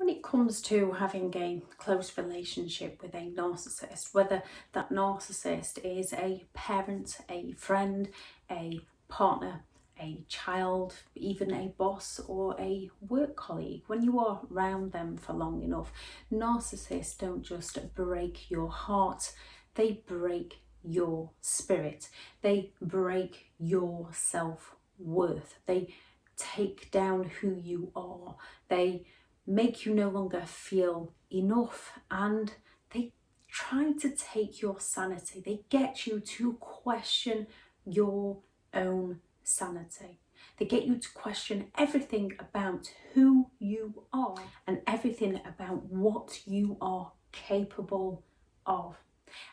When it comes to having a close relationship with a narcissist, whether that narcissist is a parent, a friend, a partner, a child, even a boss or a work colleague, when you are around them for long enough, narcissists don't just break your heart, they break your spirit, they break your self-worth, they take down who you are, they make you no longer feel enough, and they try to take your sanity. They get you to question your own sanity. They get you to question everything about who you are and everything about what you are capable of.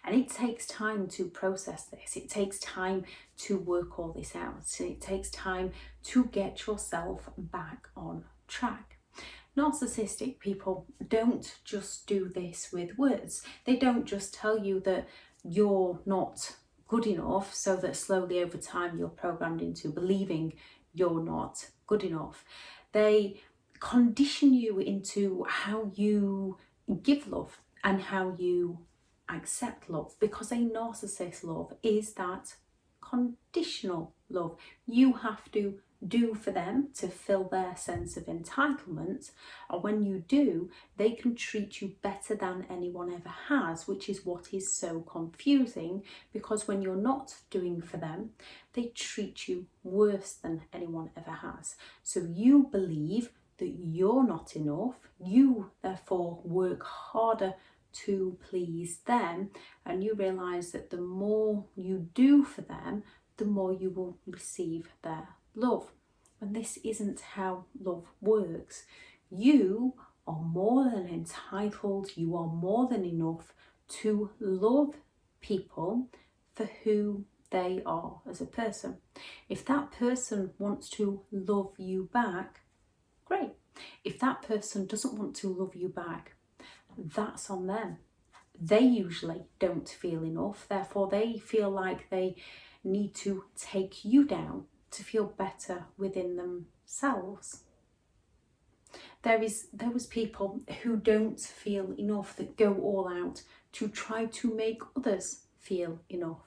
And it takes time to process this. It takes time to work all this out. It takes time to get yourself back on track. Narcissistic people don't just do this with words. They don't just tell you that you're not good enough so that slowly over time you're programmed into believing you're not good enough. They condition you into how you give love and how you accept love, because a narcissist love is that conditional love. You have to do for them to fill their sense of entitlement, and when you do, they can treat you better than anyone ever has, which is what is so confusing, because when you're not doing for them, they treat you worse than anyone ever has. So you believe that you're not enough, you therefore work harder to please them, and you realize that the more you do for them, the more you will receive their love. And this isn't how love works. You are more than entitled, you are more than enough to love people for who they are as a person. If that person wants to love you back, great. If that person doesn't want to love you back, that's on them. They usually don't feel enough, therefore they feel like they need to take you down to feel better within themselves. There was people who don't feel enough that go all out to try to make others feel enough.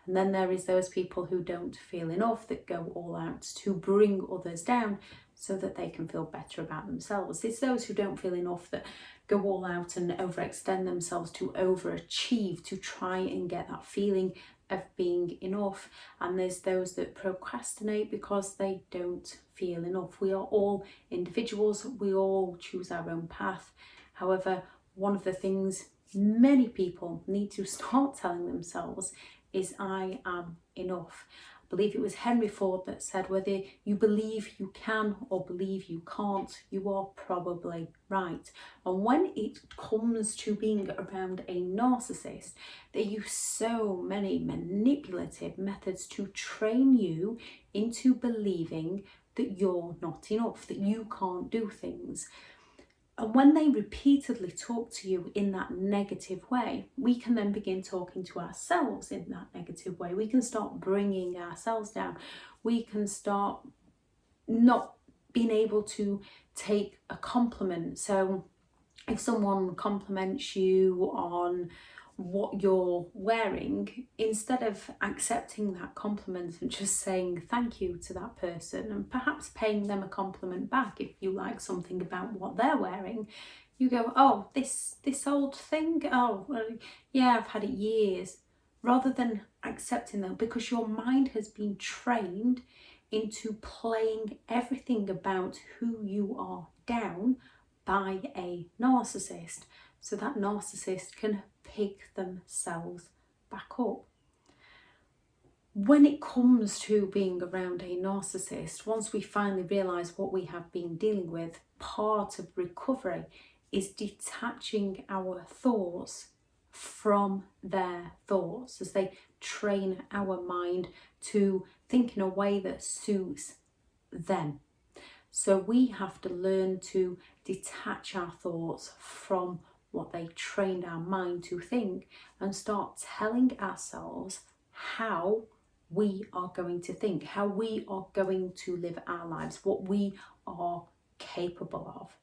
And then there is those people who don't feel enough that go all out to bring others down so that they can feel better about themselves. It's those who don't feel enough that go all out and overextend themselves to overachieve, to try and get that feeling of being enough. And there's those that procrastinate because they don't feel enough. We are all individuals, we all choose our own path. However, one of the things many people need to start telling themselves is, I am enough. I believe it was Henry Ford that said, whether you believe you can or believe you can't, you are probably right. And when it comes to being around a narcissist, they use so many manipulative methods to train you into believing that you're not enough, that you can't do things. And when they repeatedly talk to you in that negative way, we can then begin talking to ourselves in that negative way. We can start bringing ourselves down. We can start not being able to take a compliment. So if someone compliments you on what you're wearing, instead of accepting that compliment and just saying thank you to that person and perhaps paying them a compliment back if you like something about what they're wearing, you go, oh, this old thing, oh well, yeah, I've had it years, rather than accepting them, because your mind has been trained into playing everything about who you are down by a narcissist, so that narcissist can pick themselves back up. When it comes to being around a narcissist, once we finally realise what we have been dealing with, part of recovery is detaching our thoughts from their thoughts, as they train our mind to think in a way that suits them. So we have to learn to detach our thoughts from what they trained our mind to think and start telling ourselves how we are going to think, how we are going to live our lives, what we are capable of.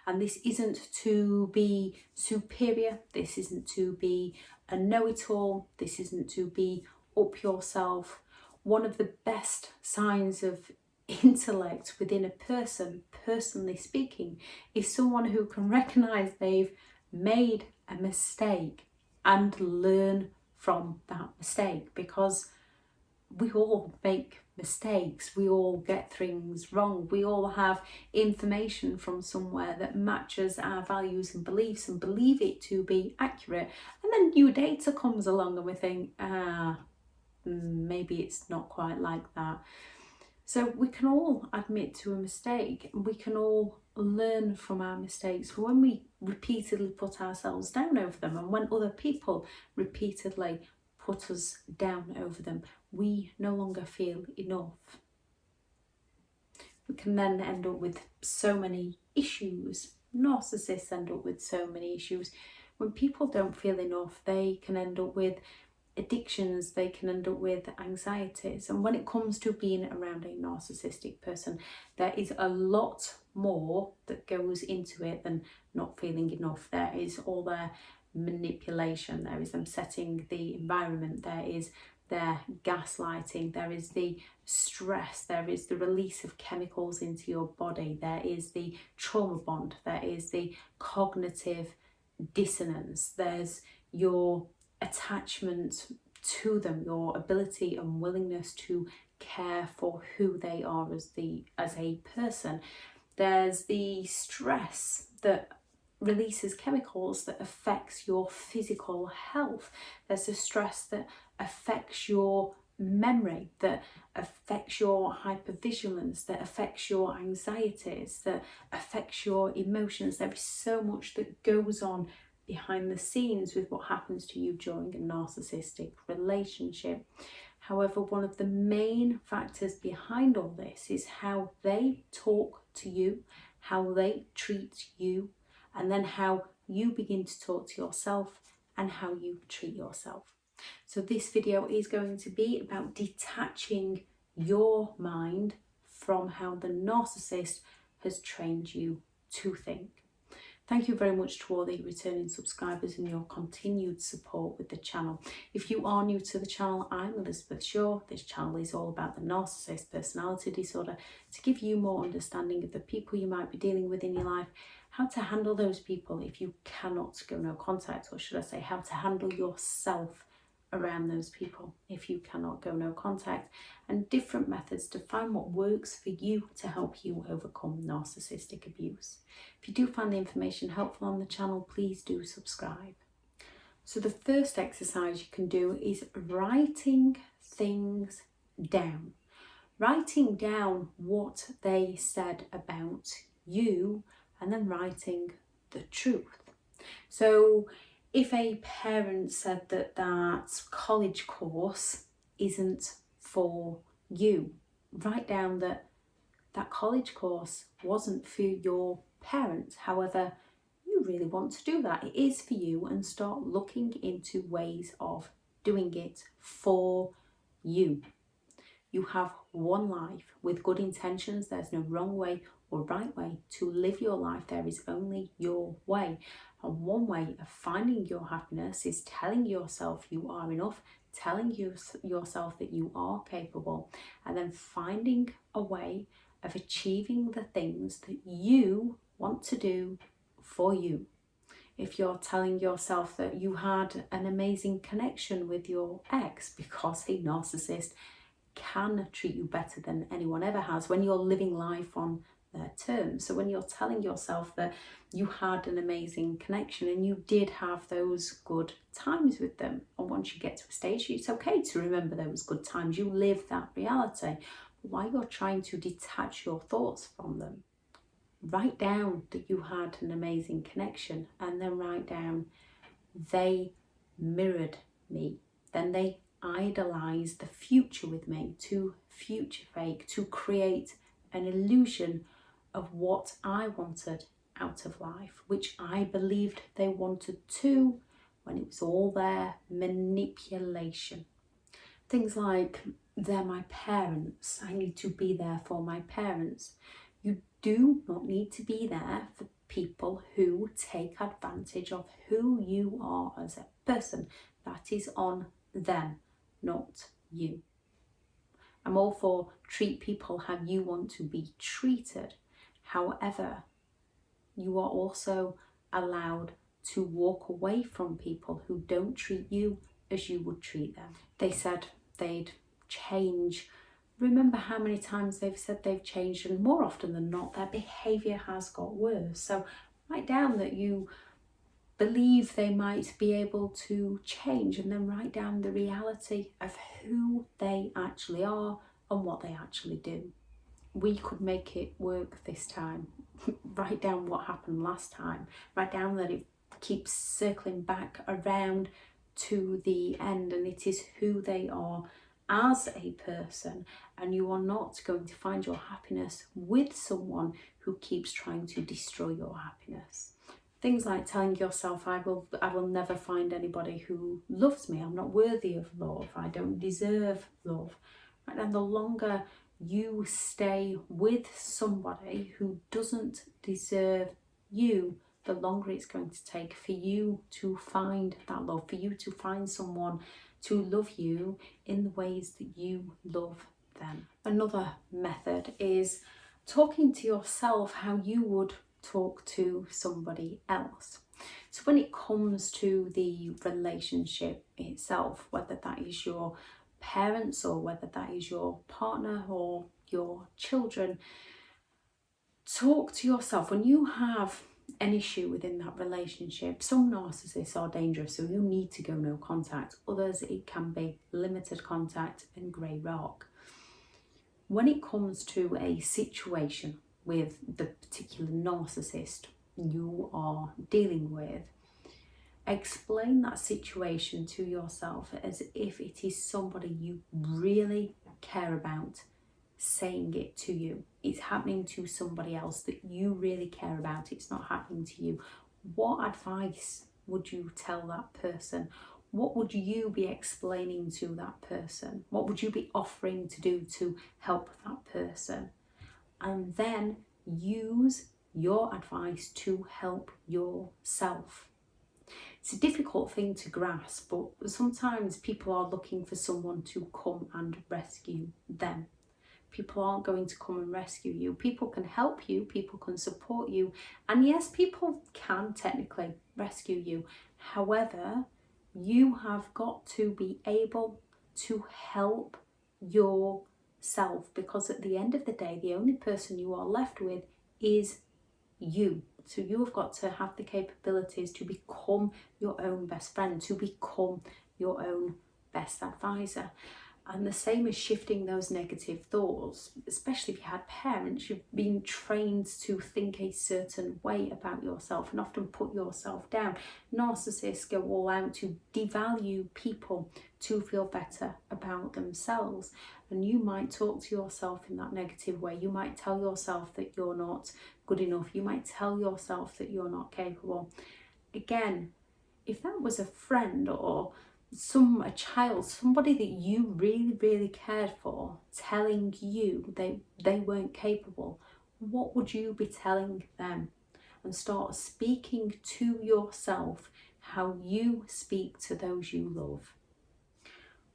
And this isn't to be superior, this isn't to be a know-it-all, this isn't to be up yourself. One of the best signs of intellect within a person, personally speaking, is someone who can recognise they've made a mistake and learn from that mistake, because we all make mistakes, we all get things wrong, we all have information from somewhere that matches our values and beliefs and believe it to be accurate, and then new data comes along and we think, maybe it's not quite like that. So we can all admit to a mistake, and we can all learn from our mistakes. But when we repeatedly put ourselves down over them, and when other people repeatedly put us down over them, we no longer feel enough. We can then end up with so many issues. Narcissists end up with so many issues. When people don't feel enough, they can end up with addictions, they can end up with anxieties. And when it comes to being around a narcissistic person, there is a lot more that goes into it than not feeling enough. There is all their manipulation, there is them setting the environment, there is their gaslighting, there is the stress, there is the release of chemicals into your body, there is the trauma bond, there is the cognitive dissonance, there's your attachment to them, your ability and willingness to care for who they are as a person. There's the stress that releases chemicals that affects your physical health. There's the stress that affects your memory, that affects your hypervigilance, that affects your anxieties, that affects your emotions. There is so much that goes on behind the scenes with what happens to you during a narcissistic relationship. However, one of the main factors behind all this is how they talk to you, how they treat you, and then how you begin to talk to yourself and how you treat yourself. So this video is going to be about detaching your mind from how the narcissist has trained you to think. Thank you very much to all the returning subscribers and your continued support with the channel. If you are new to the channel, I'm Elizabeth Shaw. This channel is all about the narcissist personality disorder, to give you more understanding of the people you might be dealing with in your life, how to handle those people if you cannot go no contact, or should I say how to handle yourself around those people if you cannot go no contact, and different methods to find what works for you to help you overcome narcissistic abuse. If you do find the information helpful on the channel, please do subscribe. So the first exercise you can do is writing things down. Writing down what they said about you, and then writing the truth. So if a parent said that that college course isn't for you, write down that that college course wasn't for your parent. However, you really want to do that. It is for you, and start looking into ways of doing it for you. You have one life with good intentions. There's no wrong way or right way to live your life. There is only your way. And one way of finding your happiness is telling yourself you are enough, telling yourself that you are capable, and then finding a way of achieving the things that you want to do for you. If you're telling yourself that you had an amazing connection with your ex, because a narcissist can treat you better than anyone ever has when you're living life on their terms. So when you're telling yourself that you had an amazing connection and you did have those good times with them, and once you get to a stage, it's okay to remember those good times, you live that reality. But while you're trying to detach your thoughts from them, write down that you had an amazing connection, and then write down, they mirrored me, then they idolize the future with me, to future fake, to create an illusion of what I wanted out of life, which I believed they wanted too, when it was all their manipulation. Things like, they're my parents, I need to be there for my parents. You do not need to be there for people who take advantage of who you are as a person. That is on them, not you. I'm all for treat people how you want to be treated. However, you are also allowed to walk away from people who don't treat you as you would treat them. They said they'd change. Remember how many times they've said they've changed, and more often than not, their behaviour has got worse. So write down that you believe they might be able to change, and then write down the reality of who they actually are and what they actually do. We could make it work this time. Write down what happened last time. Write down that it keeps circling back around to the end, and it is who they are as a person, and you are not going to find your happiness with someone who keeps trying to destroy your happiness. Things like telling yourself, I will never find anybody who loves me. I'm not worthy of love. I don't deserve love. Right? And the longer you stay with somebody who doesn't deserve you, the longer it's going to take for you to find that love, for you to find someone to love you in the ways that you love them. Another method is talking to yourself how you would talk to somebody else. So when it comes to the relationship itself, whether that is your parents or whether that is your partner or your children, talk to yourself. When you have an issue within that relationship, some narcissists are dangerous, so you need to go no contact. Others, it can be limited contact and grey rock. When it comes to a situation with the particular narcissist you are dealing with, explain that situation to yourself as if it is somebody you really care about saying it to you. It's happening to somebody else that you really care about. It's not happening to you. What advice would you tell that person? What would you be explaining to that person? What would you be offering to do to help that person? And then use your advice to help yourself. It's a difficult thing to grasp, but sometimes people are looking for someone to come and rescue them. People aren't going to come and rescue you. People can help you, people can support you, and yes, people can technically rescue you. However, you have got to be able to help yourself, because at the end of the day, the only person you are left with is you. So you have got to have the capabilities to become your own best friend, to become your own best advisor. And the same as shifting those negative thoughts, especially if you had parents, you've been trained to think a certain way about yourself and often put yourself down. Narcissists go all out to devalue people to feel better about themselves. And you might talk to yourself in that negative way. You might tell yourself that you're not good enough. You might tell yourself that you're not capable. Again, if that was a friend or a child, somebody that you really cared for, telling you they weren't capable, what would you be telling them? And start speaking to yourself how you speak to those you love.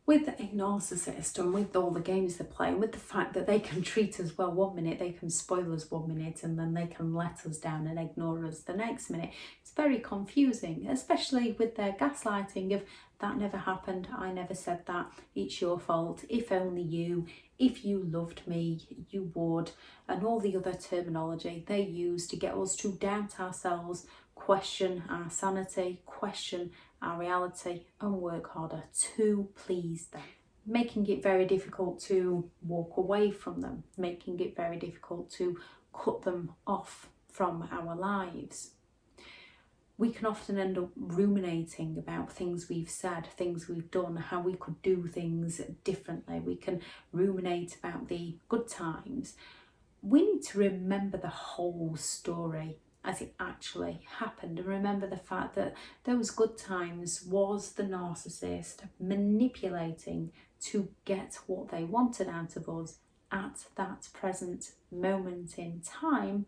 With a narcissist, and with all the games they play, and with the fact that they can treat us well one minute, they can spoil us one minute, and then they can let us down and ignore us the next minute, it's very confusing, especially with their gaslighting of that never happened, I never said that, it's your fault, if only you, if you loved me, you would, and all the other terminology they use to get us to doubt ourselves, question our sanity, question our reality, and work harder to please them. Making it very difficult to walk away from them, making it very difficult to cut them off from our lives. We can often end up ruminating about things we've said, things we've done, how we could do things differently. We can ruminate about the good times. We need to remember the whole story as it actually happened, and remember the fact that those good times was the narcissist manipulating to get what they wanted out of us at that present moment in time,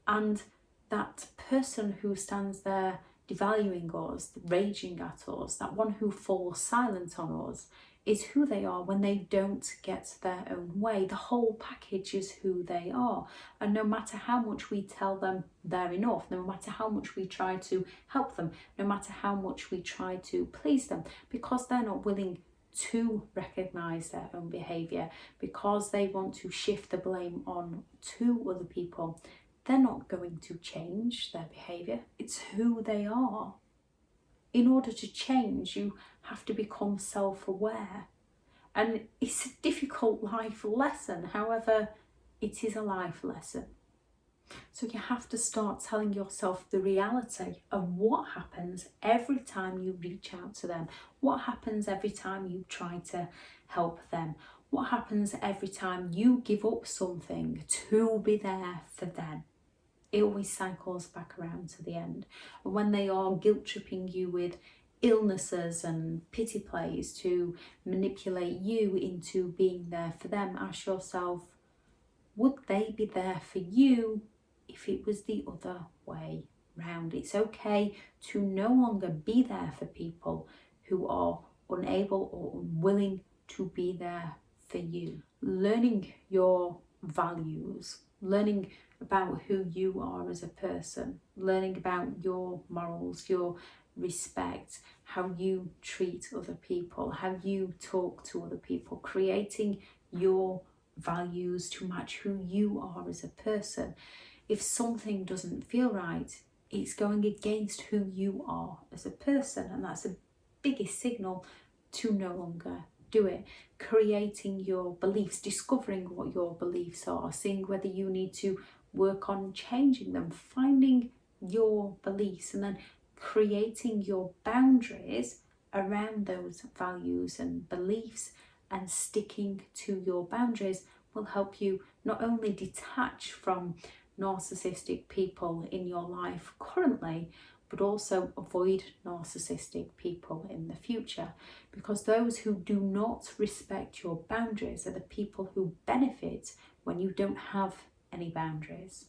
and that person who stands there devaluing us, raging at us, that one who falls silent on us, is who they are when they don't get their own way. The whole package is who they are. And no matter how much we tell them they're enough, no matter how much we try to help them, no matter how much we try to please them, because they're not willing to recognise their own behaviour, because they want to shift the blame on to other people, they're not going to change their behaviour. It's who they are. In order to change, you have to become self-aware. And it's a difficult life lesson. However, it is a life lesson. So you have to start telling yourself the reality of what happens every time you reach out to them. What happens every time you try to help them. What happens every time you give up something to be there for them. It always cycles back around to the end. And when they are guilt tripping you with illnesses and pity plays to manipulate you into being there for them, ask yourself, would they be there for you if it was the other way round? It's okay to no longer be there for people who are unable or unwilling to be there for you. Learning your values, learning about who you are as a person, learning about your morals, your respect, how you treat other people, how you talk to other people, creating your values to match who you are as a person. If something doesn't feel right, it's going against who you are as a person, and that's the biggest signal to no longer do it. Creating your beliefs, discovering what your beliefs are, seeing whether you need to work on changing them, finding your beliefs, and then creating your boundaries around those values and beliefs, and sticking to your boundaries will help you not only detach from narcissistic people in your life currently, but also avoid narcissistic people in the future, because those who do not respect your boundaries are the people who benefit when you don't have any boundaries.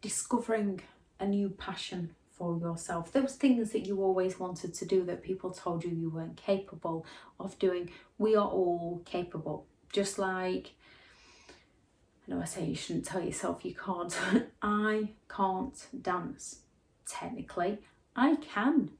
Discovering a new passion for yourself, those things that you always wanted to do that people told you you weren't capable of doing. We are all capable. Just like, I know I say you shouldn't tell yourself you can't. I can't dance. Technically, I can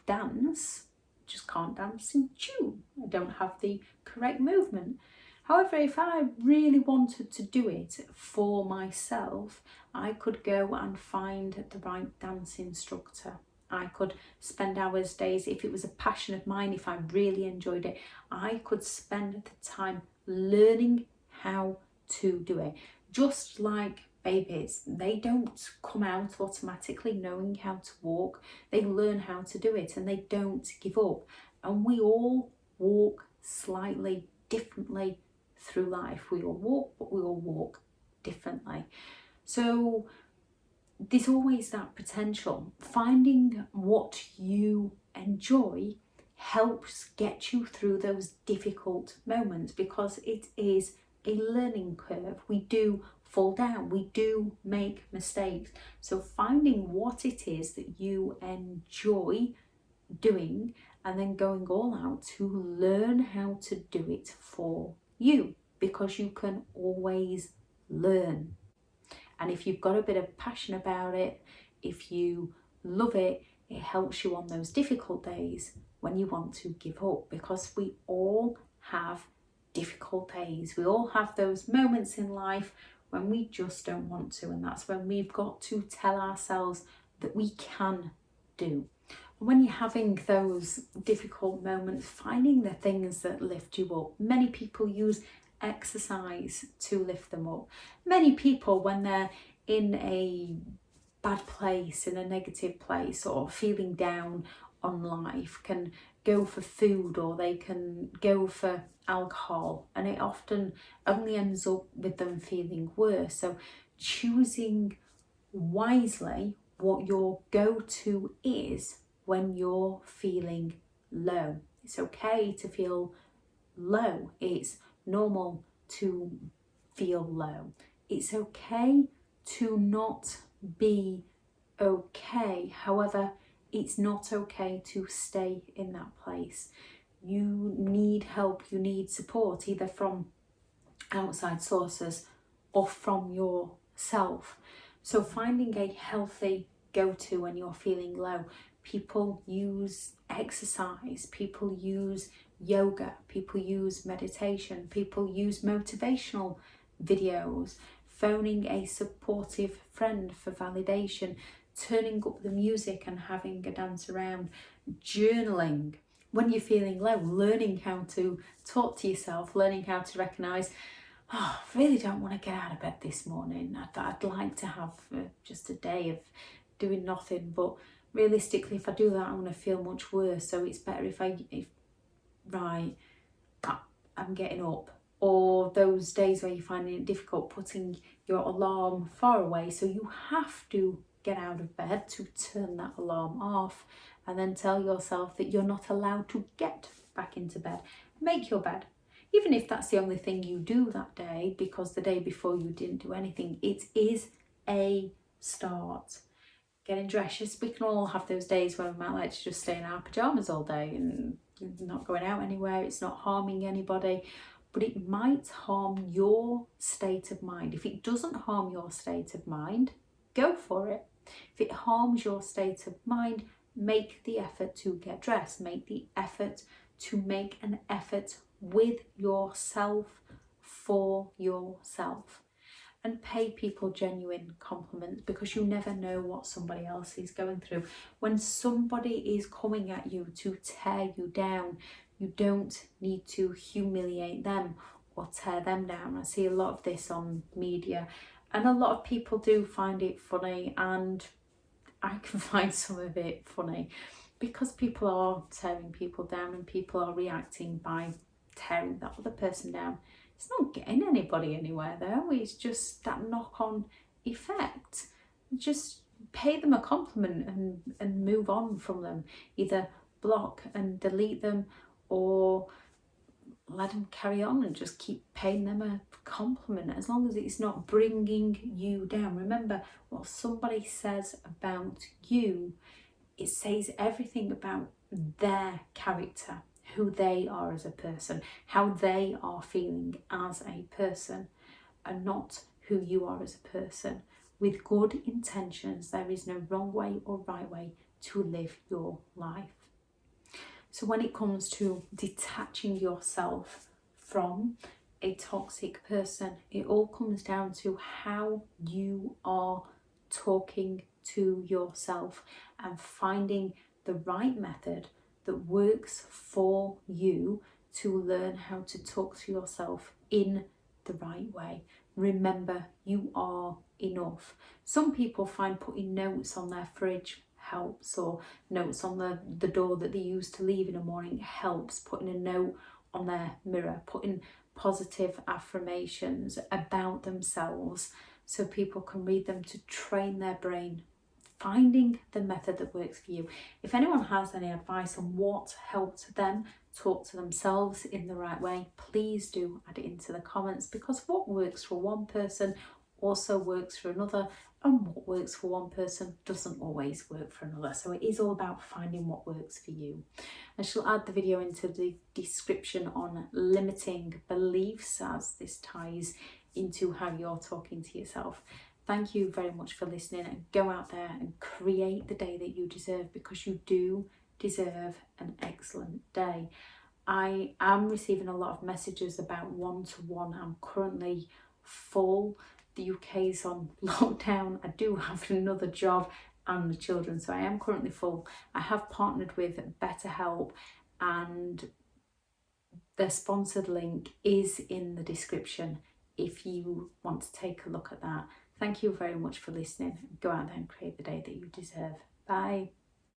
dance, just can't dance in tune. I don't have the correct movement. However, if I really wanted to do it for myself, I could go and find the right dance instructor. I could spend hours, days, if it was a passion of mine, if I really enjoyed it, I could spend the time learning how to do it. Just like babies, they don't come out automatically knowing how to walk. They learn how to do it and they don't give up. And we all walk slightly differently through life. We all walk, but we all walk differently. So there's always that potential. Finding what you enjoy helps get you through those difficult moments, because it is a learning curve. We do fall down, we do make mistakes. So finding what it is that you enjoy doing and then going all out to learn how to do it for you, because you can always learn. And if you've got a bit of passion about it, if you love it, it helps you on those difficult days when you want to give up, because we all have difficult days. We all have those moments in life when we just don't want to, and that's when we've got to tell ourselves that we can do. And when you're having those difficult moments, finding the things that lift you up. Many people use exercise to lift them up. Many people, when they're in a bad place, in a negative place, or feeling down on life, can go for food, or they can go for alcohol, and it often only ends up with them feeling worse. So choosing wisely what your go-to is when you're feeling low. It's okay to feel low. It's normal to feel low. It's okay to not be okay. However, it's not okay to stay in that place. You need help, you need support, either from outside sources or from yourself. So finding a healthy go-to when you're feeling low. People use exercise, people use yoga, people use meditation, people use motivational videos, phoning a supportive friend for validation, turning up the music and having a dance around, journaling. When you're feeling low, learning how to talk to yourself, learning how to recognise, oh, I really don't want to get out of bed this morning. I'd like to have just a day of doing nothing, but realistically, if I do that, I'm going to feel much worse. So it's better if right, I'm getting up. Or those days where you're finding it difficult, putting your alarm far away, so you have to get out of bed to turn that alarm off, and then tell yourself that you're not allowed to get back into bed. Make your bed. Even if that's the only thing you do that day, because the day before you didn't do anything, it is a start. Getting dressed. Yes, we can all have those days where we might like to just stay in our pyjamas all day and not going out anywhere. It's not harming anybody, but it might harm your state of mind. If it doesn't harm your state of mind, go for it. If it harms your state of mind, make the effort to get dressed. Make the effort to make an effort with yourself, for yourself. And pay people genuine compliments, because you never know what somebody else is going through. When somebody is coming at you to tear you down, you don't need to humiliate them or tear them down. I see a lot of this on media, and a lot of people do find it funny, and I can find some of it funny, because people are tearing people down and people are reacting by tearing that other person down. It's not getting anybody anywhere though, it's just that knock-on effect. Just pay them a compliment and move on from them. Either block and delete them, or let them carry on and just keep paying them a compliment, as long as it's not bringing you down. Remember, what somebody says about you, it says everything about their character, who they are as a person, how they are feeling as a person, and not who you are as a person. With good intentions, there is no wrong way or right way to live your life. So when it comes to detaching yourself from a toxic person, it all comes down to how you are talking to yourself and finding the right method that works for you to learn how to talk to yourself in the right way. Remember, you are enough. Some people find putting notes on their fridge helps, or notes on the door that they use to leave in the morning helps. Putting a note on their mirror, putting positive affirmations about themselves so people can read them to train their brain. Finding the method that works for you. If anyone has any advice on what helped them talk to themselves in the right way, please do add it into the comments, because what works for one person also works for another, and what works for one person doesn't always work for another. So it is all about finding what works for you. I shall add the video into the description on limiting beliefs, as this ties into how you're talking to yourself. Thank you very much for listening, and go out there and create the day that you deserve, because you do deserve an excellent day. I am receiving a lot of messages about one-to-one. I'm currently full. The UK is on lockdown. I do have another job and the children, so I am currently full. I have partnered with BetterHelp, and the sponsored link is in the description if you want to take a look at that. Thank you very much for listening. Go out there and create the day that you deserve. Bye.